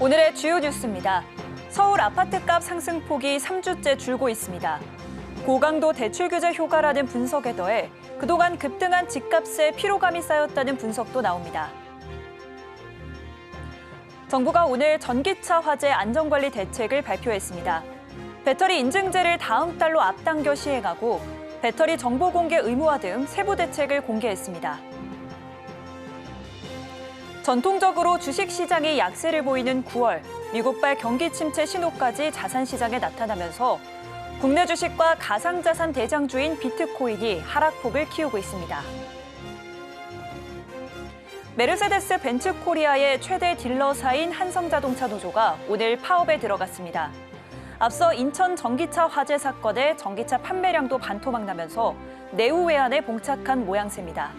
오늘의 주요 뉴스입니다. 서울 아파트값 상승폭이 3주째 줄고 있습니다. 고강도 대출 규제 효과라는 분석에 더해 그동안 급등한 집값에 피로감이 쌓였다는 분석도 나옵니다. 정부가 오늘 전기차 화재 안전관리 대책을 발표했습니다. 배터리 인증제를 다음 달로 앞당겨 시행하고 배터리 정보 공개 의무화 등 세부 대책을 공개했습니다. 전통적으로 주식시장이 약세를 보이는 9월, 미국발 경기 침체 신호까지 자산시장에 나타나면서 국내 주식과 가상자산 대장주인 비트코인이 하락폭을 키우고 있습니다. 메르세데스 벤츠 코리아의 최대 딜러사인 한성자동차 노조가 오늘 파업에 들어갔습니다. 앞서 인천 전기차 화재 사건에 전기차 판매량도 반토막 나면서 내후외환에 봉착한 모양새입니다.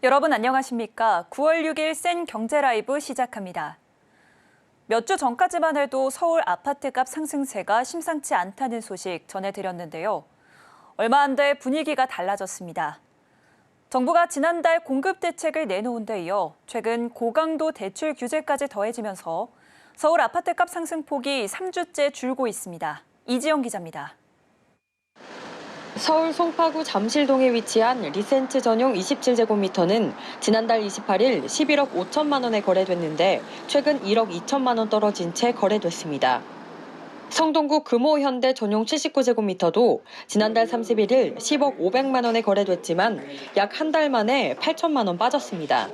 여러분 안녕하십니까? 9월 6일 센 경제 라이브 시작합니다. 몇 주 전까지만 해도 서울 아파트값 상승세가 심상치 않다는 소식 전해드렸는데요. 얼마 안 돼 분위기가 달라졌습니다. 정부가 지난달 공급 대책을 내놓은 데 이어 최근 고강도 대출 규제까지 더해지면서 서울 아파트값 상승폭이 3주째 줄고 있습니다. 이지영 기자입니다. 서울 송파구 잠실동에 위치한 리센트 전용 27제곱미터는 지난달 28일 11억 5천만 원에 거래됐는데 최근 1억 2천만 원 떨어진 채 거래됐습니다. 성동구 금호 현대 전용 79제곱미터도 지난달 31일 10억 500만 원에 거래됐지만 약 한 달 만에 8천만 원 빠졌습니다.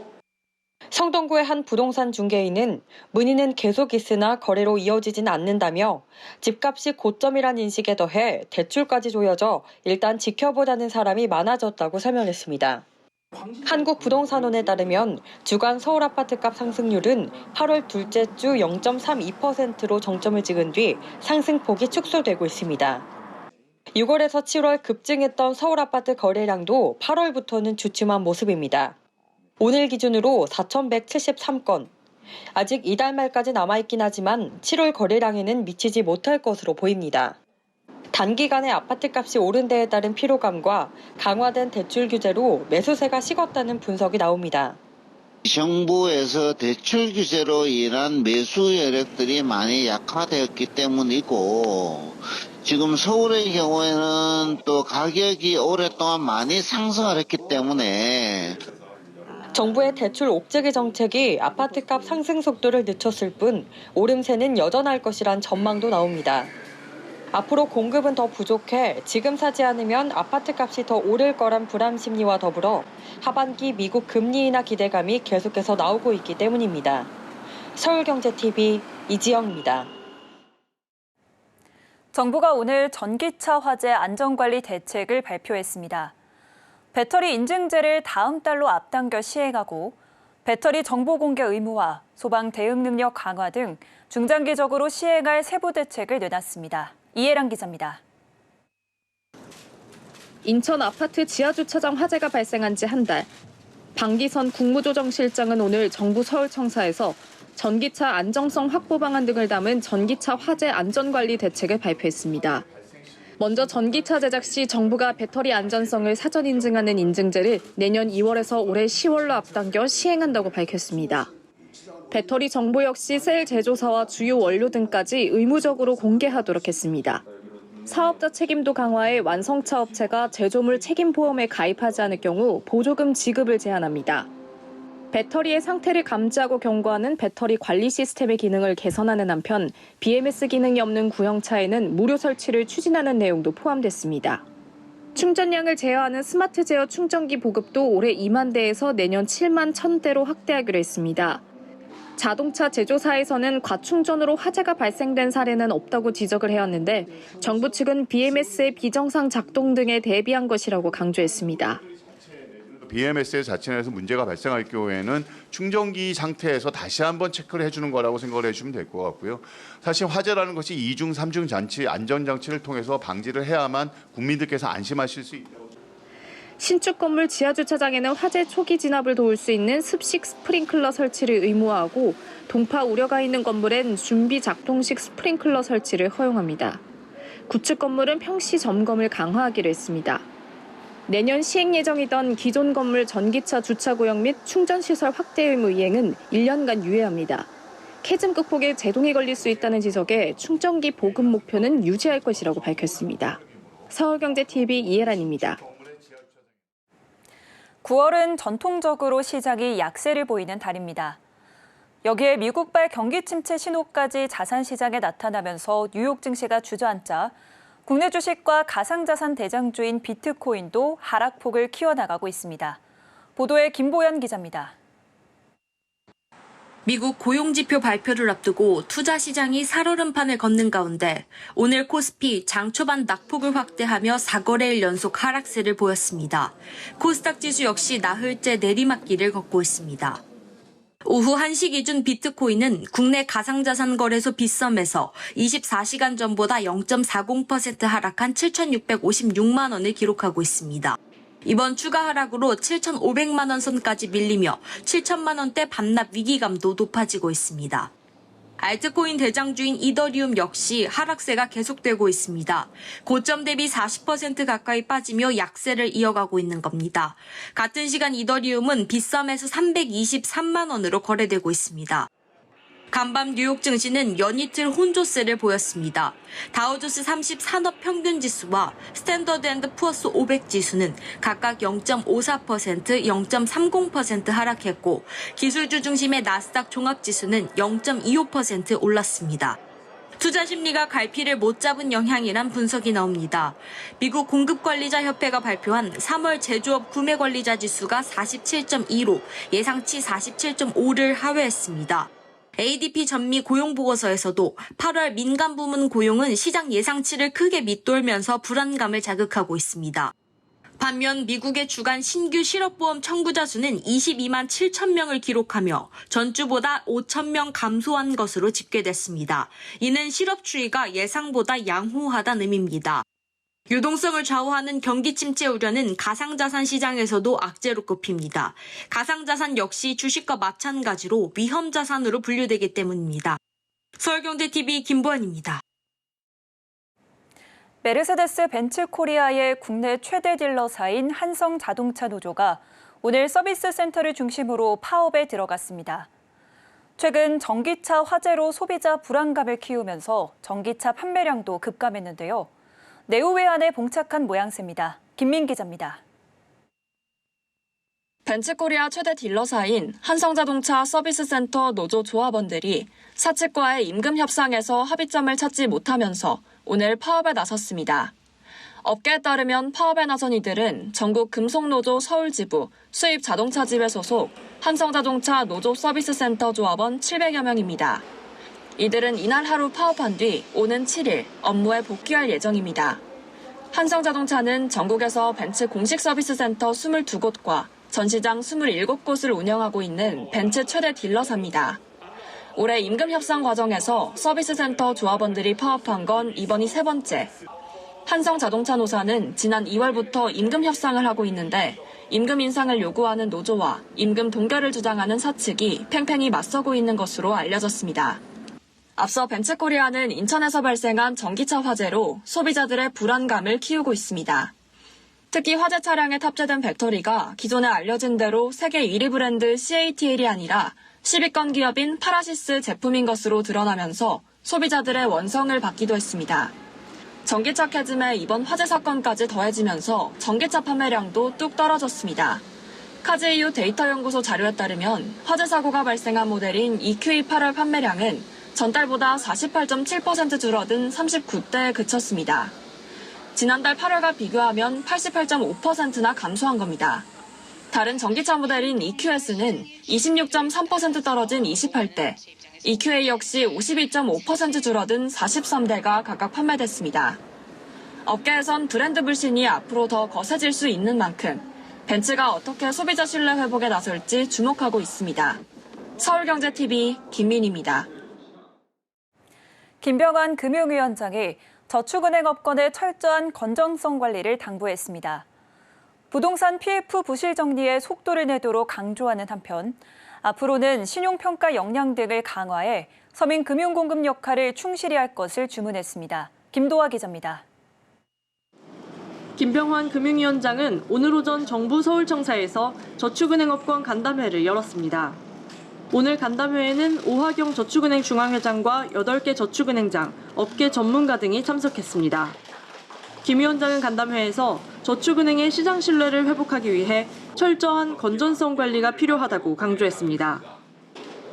성동구의 한 부동산 중개인은 문의는 계속 있으나 거래로 이어지진 않는다며 집값이 고점이란 인식에 더해 대출까지 조여져 일단 지켜보자는 사람이 많아졌다고 설명했습니다. 한국부동산원에 따르면 주간 서울 아파트값 상승률은 8월 둘째 주 0.32%로 정점을 찍은 뒤 상승폭이 축소되고 있습니다. 6월에서 7월 급증했던 서울 아파트 거래량도 8월부터는 주춤한 모습입니다. 오늘 기준으로 4,173건. 아직 이달 말까지 남아있긴 하지만 7월 거래량에는 미치지 못할 것으로 보입니다. 단기간에 아파트값이 오른 데에 따른 피로감과 강화된 대출 규제로 매수세가 식었다는 분석이 나옵니다. 정부에서 대출 규제로 인한 매수 여력들이 많이 약화되었기 때문이고 지금 서울의 경우에는 또 가격이 오랫동안 많이 상승을 했기 때문에 정부의 대출 옥죄기 정책이 아파트값 상승 속도를 늦췄을 뿐 오름세는 여전할 것이란 전망도 나옵니다. 앞으로 공급은 더 부족해 지금 사지 않으면 아파트값이 더 오를 거란 불안 심리와 더불어 하반기 미국 금리 인하 기대감이 계속해서 나오고 있기 때문입니다. 서울경제TV 이지영입니다. 정부가 오늘 전기차 화재 안전관리 대책을 발표했습니다. 배터리 인증제를 다음 달로 앞당겨 시행하고 배터리 정보 공개 의무화, 소방 대응 능력 강화 등 중장기적으로 시행할 세부 대책을 내놨습니다. 이혜랑 기자입니다. 인천 아파트 지하주차장 화재가 발생한 지 한 달. 방기선 국무조정실장은 오늘 정부 서울청사에서 전기차 안정성 확보 방안 등을 담은 전기차 화재 안전관리 대책을 발표했습니다. 먼저 전기차 제작 시 정부가 배터리 안전성을 사전 인증하는 인증제를 내년 2월에서 올해 10월로 앞당겨 시행한다고 밝혔습니다. 배터리 정보 역시 셀 제조사와 주요 원료 등까지 의무적으로 공개하도록 했습니다. 사업자 책임도 강화해 완성차 업체가 제조물 책임보험에 가입하지 않을 경우 보조금 지급을 제한합니다. 배터리의 상태를 감지하고 경고하는 배터리 관리 시스템의 기능을 개선하는 한편 BMS 기능이 없는 구형차에는 무료 설치를 추진하는 내용도 포함됐습니다. 충전량을 제어하는 스마트 제어 충전기 보급도 올해 2만 대에서 내년 7만 1,000대로 확대하기로 했습니다. 자동차 제조사에서는 과충전으로 화재가 발생된 사례는 없다고 지적을 해왔는데 정부 측은 BMS의 비정상 작동 등에 대비한 것이라고 강조했습니다. BMS의 자체 내에서 문제가 발생할 경우에는 충전기 상태에서 다시 한번 체크를 해주는 거라고 생각을 해주시면 될 것 같고요. 사실 화재라는 것이 2중, 3중 장치, 안전장치를 통해서 방지를 해야만 국민들께서 안심하실 수 있다고. 신축 건물 지하주차장에는 화재 초기 진압을 도울 수 있는 습식 스프링클러 설치를 의무화하고 동파 우려가 있는 건물엔 준비 작동식 스프링클러 설치를 허용합니다. 구축 건물은 평시 점검을 강화하기로 했습니다. 내년 시행 예정이던 기존 건물 전기차 주차 구역 및 충전시설 확대 의무 이행은 1년간 유예합니다. 캐즘 극복에 제동이 걸릴 수 있다는 지적에 충전기 보급 목표는 유지할 것이라고 밝혔습니다. 서울경제TV 이혜란입니다. 9월은 전통적으로 시장이 약세를 보이는 달입니다. 여기에 미국발 경기 침체 신호까지 자산 시장에 나타나면서 뉴욕 증시가 주저앉자 국내 주식과 가상자산 대장주인 비트코인도 하락폭을 키워나가고 있습니다. 보도에 김보연 기자입니다. 미국 고용지표 발표를 앞두고 투자 시장이 살얼음판을 걷는 가운데 오늘 코스피 장 초반 낙폭을 확대하며 4거래일 연속 하락세를 보였습니다. 코스닥 지수 역시 나흘째 내리막길을 걷고 있습니다. 오후 1시 기준 비트코인은 국내 가상자산 거래소 빗썸에서 24시간 전보다 0.40% 하락한 7,656만 원을 기록하고 있습니다. 이번 추가 하락으로 7,500만 원 선까지 밀리며 7천만 원대 반납 위기감도 높아지고 있습니다. 알트코인 대장주인 이더리움 역시 하락세가 계속되고 있습니다. 고점 대비 40% 가까이 빠지며 약세를 이어가고 있는 겁니다. 같은 시간 이더리움은 빗썸에서 323만 원으로 거래되고 있습니다. 간밤 뉴욕 증시는 연이틀 혼조세를 보였습니다. 다우존스 30 산업 평균 지수와 스탠더드 앤드 푸어스 500 지수는 각각 0.54%, 0.30% 하락했고 기술주 중심의 나스닥 종합 지수는 0.25% 올랐습니다. 투자 심리가 갈피를 못 잡은 영향이란 분석이 나옵니다. 미국 공급관리자협회가 발표한 3월 제조업 구매관리자 지수가 47.2로 예상치 47.5를 하회했습니다. ADP 전미 고용보고서에서도 8월 민간 부문 고용은 시장 예상치를 크게 밑돌면서 불안감을 자극하고 있습니다. 반면 미국의 주간 신규 실업보험 청구자 수는 22만 7천 명을 기록하며 전주보다 5천 명 감소한 것으로 집계됐습니다. 이는 실업 추이가 예상보다 양호하다는 의미입니다. 유동성을 좌우하는 경기 침체 우려는 가상자산 시장에서도 악재로 꼽힙니다. 가상자산 역시 주식과 마찬가지로 위험자산으로 분류되기 때문입니다. 서울경제TV 김보연입니다. 메르세데스 벤츠 코리아의 국내 최대 딜러사인 한성자동차 노조가 오늘 서비스 센터를 중심으로 파업에 들어갔습니다. 최근 전기차 화재로 소비자 불안감을 키우면서 전기차 판매량도 급감했는데요. 내후외환에 봉착한 모양새입니다. 김민 기자입니다. 벤츠코리아 최대 딜러사인 한성자동차 서비스센터 노조 조합원들이 사측과의 임금 협상에서 합의점을 찾지 못하면서 오늘 파업에 나섰습니다. 업계에 따르면 파업에 나선 이들은 전국 금속노조 서울지부 수입 자동차집에 소속 한성자동차 노조 서비스센터 조합원 700여 명입니다. 이들은 이날 하루 파업한 뒤 오는 7일 업무에 복귀할 예정입니다. 한성자동차는 전국에서 벤츠 공식 서비스 센터 22곳과 전시장 27곳을 운영하고 있는 벤츠 최대 딜러사입니다. 올해 임금 협상 과정에서 서비스 센터 조합원들이 파업한 건 이번이 세 번째. 한성자동차 노사는 지난 2월부터 임금 협상을 하고 있는데 임금 인상을 요구하는 노조와 임금 동결을 주장하는 사측이 팽팽히 맞서고 있는 것으로 알려졌습니다. 앞서 벤츠코리아는 인천에서 발생한 전기차 화재로 소비자들의 불안감을 키우고 있습니다. 특히 화재 차량에 탑재된 배터리가 기존에 알려진 대로 세계 1위 브랜드 CATL이 아니라 10위권 기업인 파라시스 제품인 것으로 드러나면서 소비자들의 원성을 받기도 했습니다. 전기차 캐즘에 이번 화재 사건까지 더해지면서 전기차 판매량도 뚝 떨어졌습니다. 카즈이유 데이터 연구소 자료에 따르면 화재 사고가 발생한 모델인 EQE 8월 판매량은 전달보다 48.7% 줄어든 39대에 그쳤습니다. 지난달 8월과 비교하면 88.5%나 감소한 겁니다. 다른 전기차 모델인 EQS는 26.3% 떨어진 28대, EQA 역시 52.5% 줄어든 43대가 각각 판매됐습니다. 업계에선 브랜드 불신이 앞으로 더 거세질 수 있는 만큼 벤츠가 어떻게 소비자 신뢰 회복에 나설지 주목하고 있습니다. 서울경제TV 김민희입니다. 김병환 금융위원장이 저축은행 업권의 철저한 건전성 관리를 당부했습니다. 부동산 PF 부실 정리에 속도를 내도록 강조하는 한편 앞으로는 신용평가 역량 등을 강화해 서민 금융공급 역할을 충실히 할 것을 주문했습니다. 김도화 기자입니다. 김병환 금융위원장은 오늘 오전 정부 서울청사에서 저축은행 업권 간담회를 열었습니다. 오늘 간담회에는 오하경 저축은행 중앙회장과 8개 저축은행장, 업계 전문가 등이 참석했습니다. 김 위원장은 간담회에서 저축은행의 시장 신뢰를 회복하기 위해 철저한 건전성 관리가 필요하다고 강조했습니다.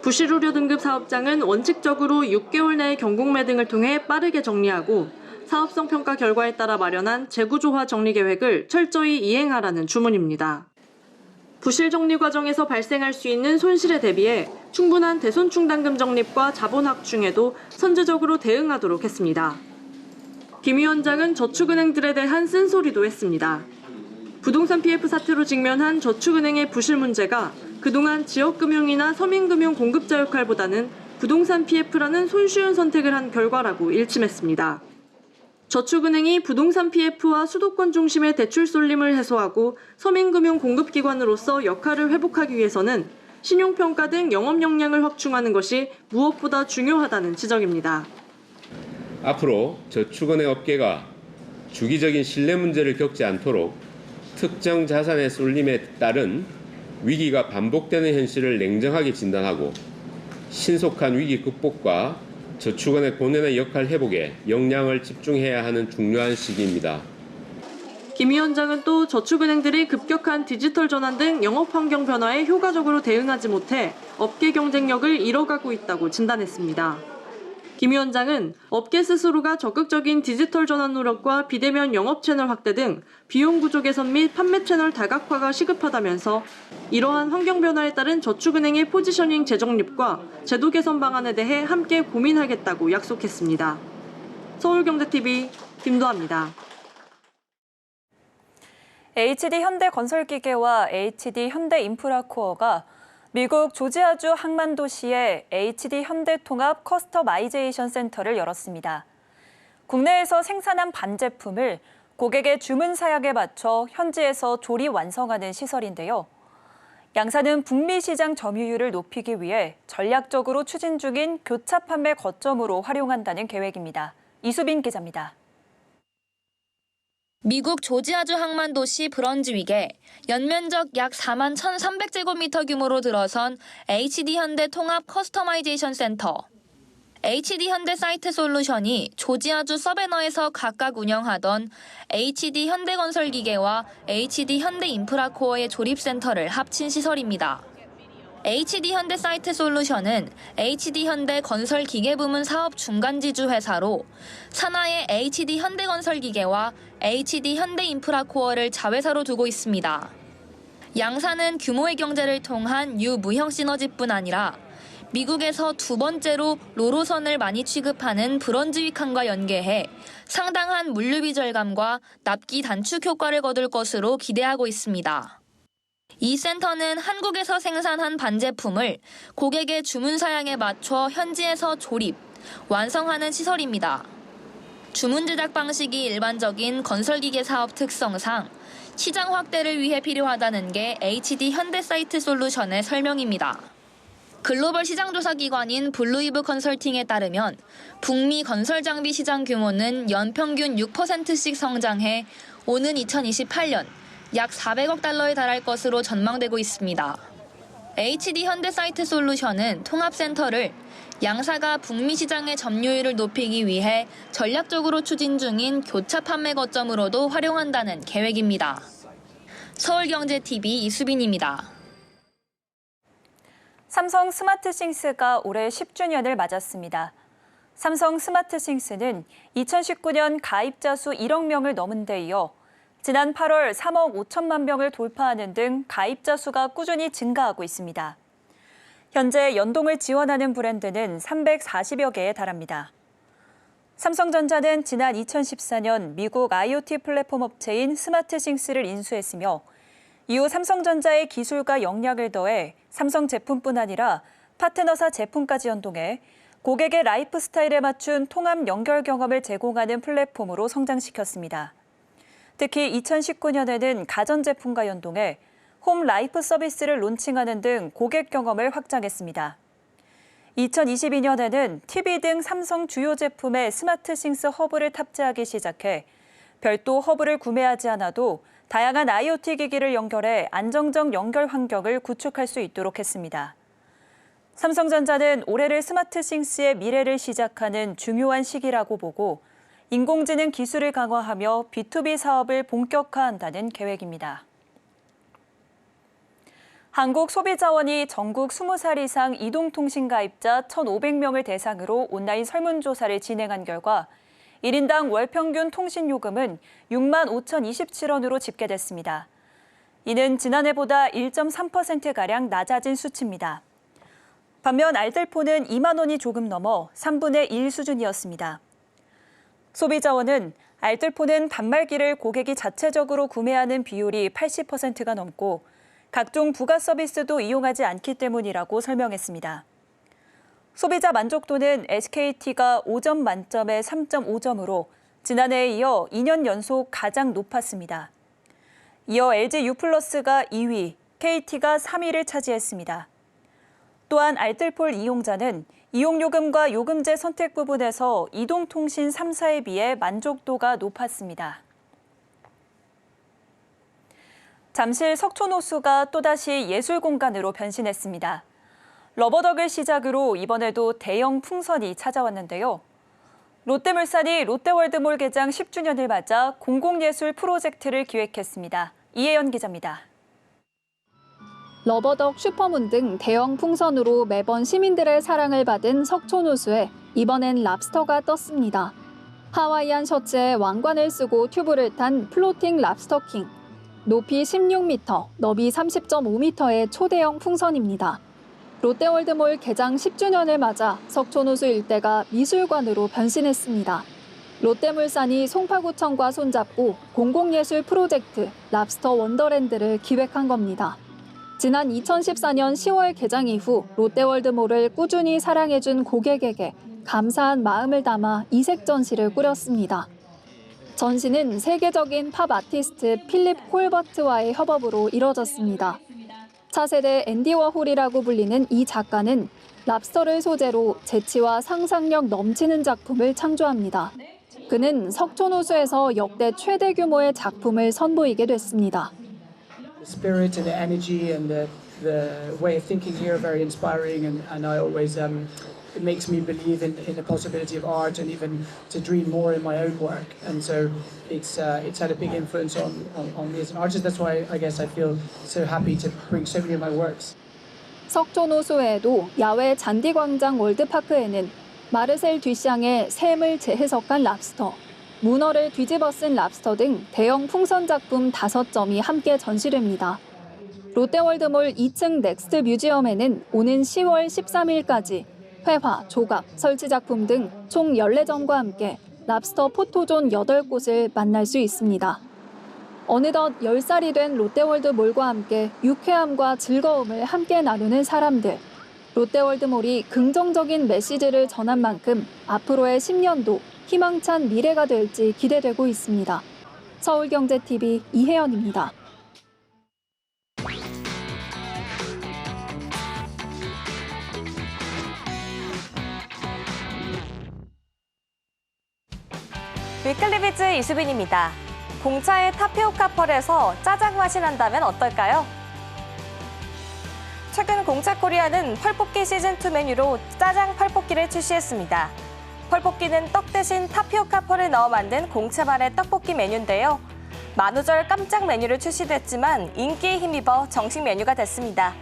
부실 우려 등급 사업장은 원칙적으로 6개월 내에 경공매 등을 통해 빠르게 정리하고 사업성 평가 결과에 따라 마련한 재구조화 정리 계획을 철저히 이행하라는 주문입니다. 부실 정리 과정에서 발생할 수 있는 손실에 대비해 충분한 대손충당금 적립과 자본 확충에도 선제적으로 대응하도록 했습니다. 김 위원장은 저축은행들에 대한 쓴소리도 했습니다. 부동산 PF 사태로 직면한 저축은행의 부실 문제가 그동안 지역금융이나 서민금융 공급자 역할보다는 부동산 PF라는 손쉬운 선택을 한 결과라고 일침했습니다. 저축은행이 부동산 PF와 수도권 중심의 대출 쏠림을 해소하고 서민금융 공급기관으로서 역할을 회복하기 위해서는 신용평가 등 영업 역량을 확충하는 것이 무엇보다 중요하다는 지적입니다. 앞으로 저축은행 업계가 주기적인 신뢰 문제를 겪지 않도록 특정 자산의 쏠림에 따른 위기가 반복되는 현실을 냉정하게 진단하고 신속한 위기 극복과 저축은행 본연의 역할 회복에 역량을 집중해야 하는 중요한 시기입니다. 김 위원장은 또 저축은행들이 급격한 디지털 전환 등 영업 환경 변화에 효과적으로 대응하지 못해 업계 경쟁력을 잃어가고 있다고 진단했습니다. 김 위원장은 업계 스스로가 적극적인 디지털 전환 노력과 비대면 영업 채널 확대 등 비용 구조 개선 및 판매 채널 다각화가 시급하다면서 이러한 환경 변화에 따른 저축은행의 포지셔닝 재정립과 제도 개선 방안에 대해 함께 고민하겠다고 약속했습니다. 서울경제TV 김도아입니다. HD현대건설기계와 HD현대인프라코어가 미국 조지아주 항만도시에 HD현대통합 커스터마이제이션 센터를 열었습니다. 국내에서 생산한 반제품을 고객의 주문 사양에 맞춰 현지에서 조리 완성하는 시설인데요. 양사는 북미 시장 점유율을 높이기 위해 전략적으로 추진 중인 교차 판매 거점으로 활용한다는 계획입니다. 이수빈 기자입니다. 미국 조지아주 항만도시 브런즈윅에 연면적 약 4만 1,300제곱미터 규모로 들어선 HD현대 통합 커스터마이제이션 센터. HD현대 사이트 솔루션이 조지아주 서베너에서 각각 운영하던 HD현대건설기계와 HD현대인프라코어의 조립센터를 합친 시설입니다. HD현대 사이트 솔루션은 HD현대 건설기계부문 사업 중간지주 회사로 산하의 HD현대건설기계와 HD현대인프라코어를 자회사로 두고 있습니다. 양사는 규모의 경제를 통한 유무형 시너지뿐 아니라 미국에서 두 번째로 로로선을 많이 취급하는 브런즈윅항과 연계해 상당한 물류비 절감과 납기 단축 효과를 거둘 것으로 기대하고 있습니다. 이 센터는 한국에서 생산한 반제품을 고객의 주문 사양에 맞춰 현지에서 조립, 완성하는 시설입니다. 주문 제작 방식이 일반적인 건설기계 사업 특성상 시장 확대를 위해 필요하다는 게 HD현대 사이트 솔루션의 설명입니다. 글로벌 시장조사 기관인 블루이브 컨설팅에 따르면 북미 건설 장비 시장 규모는 연평균 6%씩 성장해 오는 2028년 약 400억 달러에 달할 것으로 전망되고 있습니다. HD 현대사이트 솔루션은 통합센터를 양사가 북미 시장의 점유율을 높이기 위해 전략적으로 추진 중인 교차 판매 거점으로도 활용한다는 계획입니다. 서울경제TV 이수빈입니다. 삼성 스마트싱스가 올해 10주년을 맞았습니다. 삼성 스마트싱스는 2019년 가입자 수 1억 명을 넘은 데 이어 지난 8월 3억 5천만 명을 돌파하는 등 가입자 수가 꾸준히 증가하고 있습니다. 현재 연동을 지원하는 브랜드는 340여 개에 달합니다. 삼성전자는 지난 2014년 미국 IoT 플랫폼 업체인 스마트싱스를 인수했으며 이후 삼성전자의 기술과 역량을 더해 삼성 제품뿐 아니라 파트너사 제품까지 연동해 고객의 라이프 스타일에 맞춘 통합 연결 경험을 제공하는 플랫폼으로 성장시켰습니다. 특히 2019년에는 가전제품과 연동해 홈 라이프 서비스를 론칭하는 등 고객 경험을 확장했습니다. 2022년에는 TV 등 삼성 주요 제품에 스마트싱스 허브를 탑재하기 시작해 별도 허브를 구매하지 않아도 다양한 IoT 기기를 연결해 안정적 연결 환경을 구축할 수 있도록 했습니다. 삼성전자는 올해를 스마트싱스의 미래를 시작하는 중요한 시기라고 보고 인공지능 기술을 강화하며 B2B 사업을 본격화한다는 계획입니다. 한국소비자원이 전국 20살 이상 이동통신 가입자 1,500명을 대상으로 온라인 설문조사를 진행한 결과 1인당 월평균 통신요금은 6만 5,027원으로 집계됐습니다. 이는 지난해보다 1.3%가량 낮아진 수치입니다. 반면 알뜰폰은 2만 원이 조금 넘어 3분의 1 수준이었습니다. 소비자원은 알뜰폰은 단말기를 고객이 자체적으로 구매하는 비율이 80%가 넘고 각종 부가 서비스도 이용하지 않기 때문이라고 설명했습니다. 소비자 만족도는 SKT가 5점 만점에 3.5점으로 지난해에 이어 2년 연속 가장 높았습니다. 이어 LG U+가 2위, KT가 3위를 차지했습니다. 또한 알뜰폰 이용자는 이용요금과 요금제 선택 부분에서 이동통신 3사에 비해 만족도가 높았습니다. 잠실 석촌호수가 또다시 예술공간으로 변신했습니다. 러버덕을 시작으로 이번에도 대형 풍선이 찾아왔는데요. 롯데물산이 롯데월드몰 개장 10주년을 맞아 공공예술 프로젝트를 기획했습니다. 이혜연 기자입니다. 러버덕, 슈퍼문 등 대형 풍선으로 매번 시민들의 사랑을 받은 석촌호수에 이번엔 랍스터가 떴습니다. 하와이안 셔츠에 왕관을 쓰고 튜브를 탄 플로팅 랍스터킹. 높이 16m, 너비 30.5m의 초대형 풍선입니다. 롯데월드몰 개장 10주년을 맞아 석촌호수 일대가 미술관으로 변신했습니다. 롯데물산이 송파구청과 손잡고 공공예술 프로젝트 랍스터 원더랜드를 기획한 겁니다. 지난 2014년 10월 개장 이후 롯데월드몰을 꾸준히 사랑해준 고객에게 감사한 마음을 담아 이색 전시를 꾸렸습니다. 전시는 세계적인 팝 아티스트 필립 콜버트와의 협업으로 이뤄졌습니다. 차세대 앤디 워홀이라고 불리는 이 작가는 랍스터를 소재로 재치와 상상력 넘치는 작품을 창조합니다. 그는 석촌호수에서 역대 최대 규모의 작품을 선보이게 됐습니다. The spirit and the energy and the way of thinking here are very inspiring, and I always it makes me believe in the possibility of art and even to dream more in my own work. And so it's had a big influence on me as an artist. That's why I guess I feel so happy to bring so many of my works. 석촌호수에도 야외 잔디광장 월드파크에는 마르셀 듀샹의 샘을 재해석한 랍스터, 문어를 뒤집어 쓴 랍스터 등 대형 풍선 작품 5점이 함께 전시됩니다. 롯데월드몰 2층 넥스트 뮤지엄에는 오는 10월 13일까지 회화, 조각, 설치 작품 등 총 14점과 함께 랍스터 포토존 8곳을 만날 수 있습니다. 어느덧 10살이 된 롯데월드몰과 함께 유쾌함과 즐거움을 함께 나누는 사람들. 롯데월드몰이 긍정적인 메시지를 전한 만큼 앞으로의 10년도 희망찬 미래가 될지 기대되고 있습니다. 서울경제TV 이혜연입니다. 위클리비즈 이수빈입니다. 공차의 타피오카 펄에서 짜장 맛이 난다면 어떨까요? 최근 공차코리아는 펄뽑기 시즌2 메뉴로 짜장 펄뽑기를 출시했습니다. 펄뽑기는 떡 대신 타피오카 펄을 넣어 만든 공차만의 떡볶이 메뉴인데요. 만우절 깜짝 메뉴를 출시됐지만 인기에 힘입어 정식 메뉴가 됐습니다.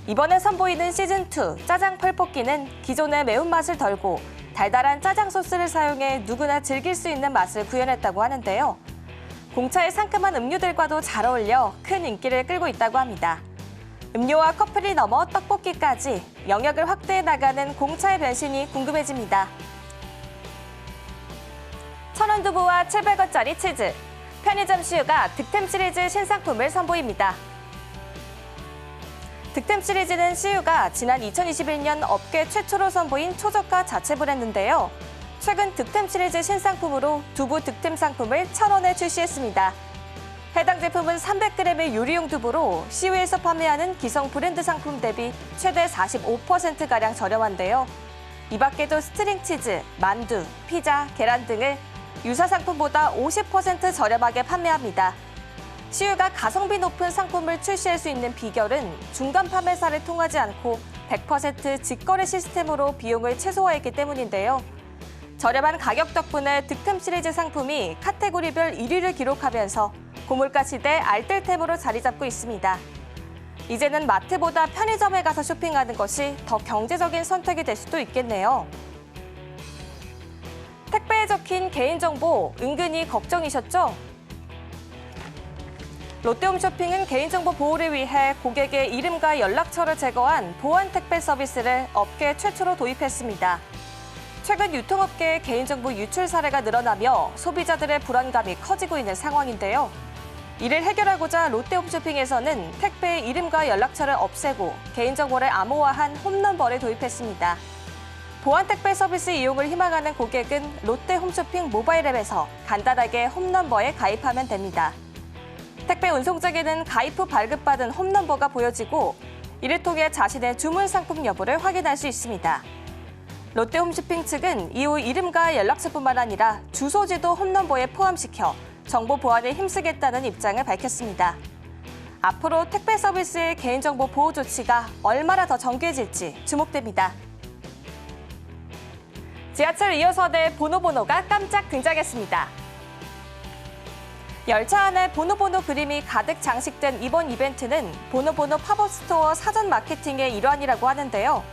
이번에 선보이는 시즌2 짜장 펄뽑기는 기존의 매운맛을 덜고 달달한 짜장 소스를 사용해 누구나 즐길 수 있는 맛을 구현했다고 하는데요. 공차의 상큼한 음료들과도 잘 어울려 큰 인기를 끌고 있다고 합니다. 음료와 커피를 넘어 떡볶이까지 영역을 확대해 나가는 공차의 변신이 궁금해집니다. 1,000원 두부와 700원짜리 치즈, 편의점 CU가 득템 시리즈 신상품을 선보입니다. 득템 시리즈는 CU가 지난 2021년 업계 최초로 선보인 초저가 자체 브랜드인데요. 최근 득템 시리즈 신상품으로 두부 득템 상품을 1,000원에 출시했습니다. 해당 제품은 300g의 요리용 두부로 CU에서 판매하는 기성 브랜드 상품 대비 최대 45%가량 저렴한데요. 이 밖에도 스트링 치즈, 만두, 피자, 계란 등을 유사 상품보다 50% 저렴하게 판매합니다. CU가 가성비 높은 상품을 출시할 수 있는 비결은 중간 판매사를 통하지 않고 100% 직거래 시스템으로 비용을 최소화했기 때문인데요. 저렴한 가격 덕분에 득템 시리즈 상품이 카테고리별 1위를 기록하면서 고물가 시대 알뜰템으로 자리 잡고 있습니다. 이제는 마트보다 편의점에 가서 쇼핑하는 것이 더 경제적인 선택이 될 수도 있겠네요. 택배에 적힌 개인정보 은근히 걱정이셨죠? 롯데홈쇼핑은 개인정보 보호를 위해 고객의 이름과 연락처를 제거한 보안 택배 서비스를 업계 최초로 도입했습니다. 최근 유통업계의 개인정보 유출 사례가 늘어나며 소비자들의 불안감이 커지고 있는 상황인데요. 이를 해결하고자 롯데홈쇼핑에서는 택배의 이름과 연락처를 없애고 개인정보를 암호화한 홈넘버를 도입했습니다. 보안 택배 서비스 이용을 희망하는 고객은 롯데홈쇼핑 모바일 앱에서 간단하게 홈넘버에 가입하면 됩니다. 택배 운송장에는 가입 후 발급받은 홈넘버가 보여지고 이를 통해 자신의 주문 상품 여부를 확인할 수 있습니다. 롯데홈쇼핑 측은 이후 이름과 연락처뿐만 아니라 주소지도 홈넘버에 포함시켜 정보 보안에 힘쓰겠다는 입장을 밝혔습니다. 앞으로 택배 서비스의 개인정보 보호 조치가 얼마나 더 정교해질지 주목됩니다. 지하철 2호선에 보노보노가 깜짝 등장했습니다. 열차 안에 보노보노 그림이 가득 장식된 이번 이벤트는 보노보노 팝업 스토어 사전 마케팅의 일환이라고 하는데요.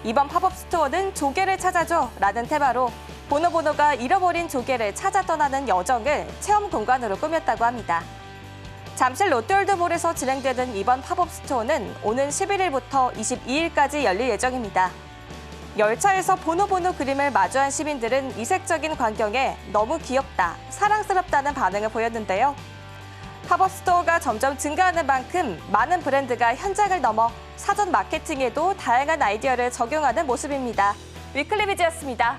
이번 팝업 스토어는 조개를 찾아줘 라는 테마로 보노보노가 잃어버린 조개를 찾아 떠나는 여정을 체험 공간으로 꾸몄다고 합니다. 잠실 롯데월드몰에서 진행되는 이번 팝업 스토어는 오는 11일부터 22일까지 열릴 예정입니다. 열차에서 보노보노 그림을 마주한 시민들은 이색적인 광경에 너무 귀엽다, 사랑스럽다는 반응을 보였는데요. 팝업 스토어가 점점 증가하는 만큼 많은 브랜드가 현장을 넘어 사전 마케팅에도 다양한 아이디어를 적용하는 모습입니다. 위클리비즈였습니다.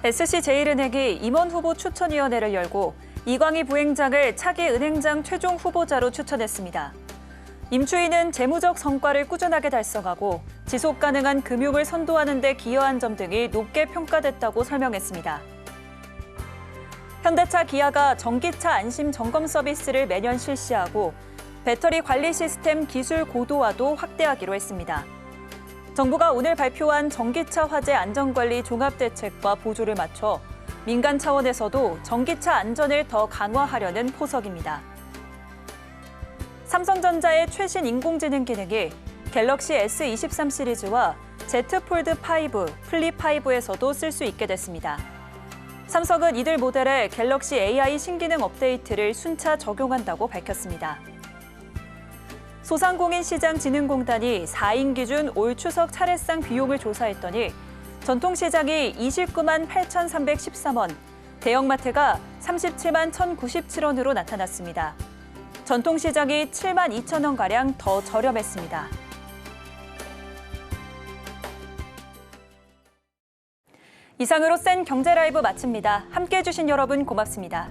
SC제일은행이 임원 후보 추천위원회를 열고 이광희 부행장을 차기 은행장 최종 후보자로 추천했습니다. 임추인은 재무적 성과를 꾸준하게 달성하고 지속 가능한 금융을 선도하는 데 기여한 점 등이 높게 평가됐다고 설명했습니다. 현대차 기아가 전기차 안심 점검 서비스를 매년 실시하고 배터리 관리 시스템 기술 고도화도 확대하기로 했습니다. 정부가 오늘 발표한 전기차 화재 안전관리 종합대책과 보조를 맞춰 민간 차원에서도 전기차 안전을 더 강화하려는 포석입니다. 삼성전자의 최신 인공지능 기능이 갤럭시 S23 시리즈와 Z 폴드 5, 플립 5에서도 쓸 수 있게 됐습니다. 삼성은 이들 모델에 갤럭시 AI 신기능 업데이트를 순차 적용한다고 밝혔습니다. 소상공인시장진흥공단이 4인 기준 올 추석 차례상 비용을 조사했더니 전통시장이 29만 8,313원, 대형마트가 37만 1,097원으로 나타났습니다. 전통시장이 7만 2천 원가량 더 저렴했습니다. 이상으로 센 경제라이브 마칩니다. 함께해 주신 여러분 고맙습니다.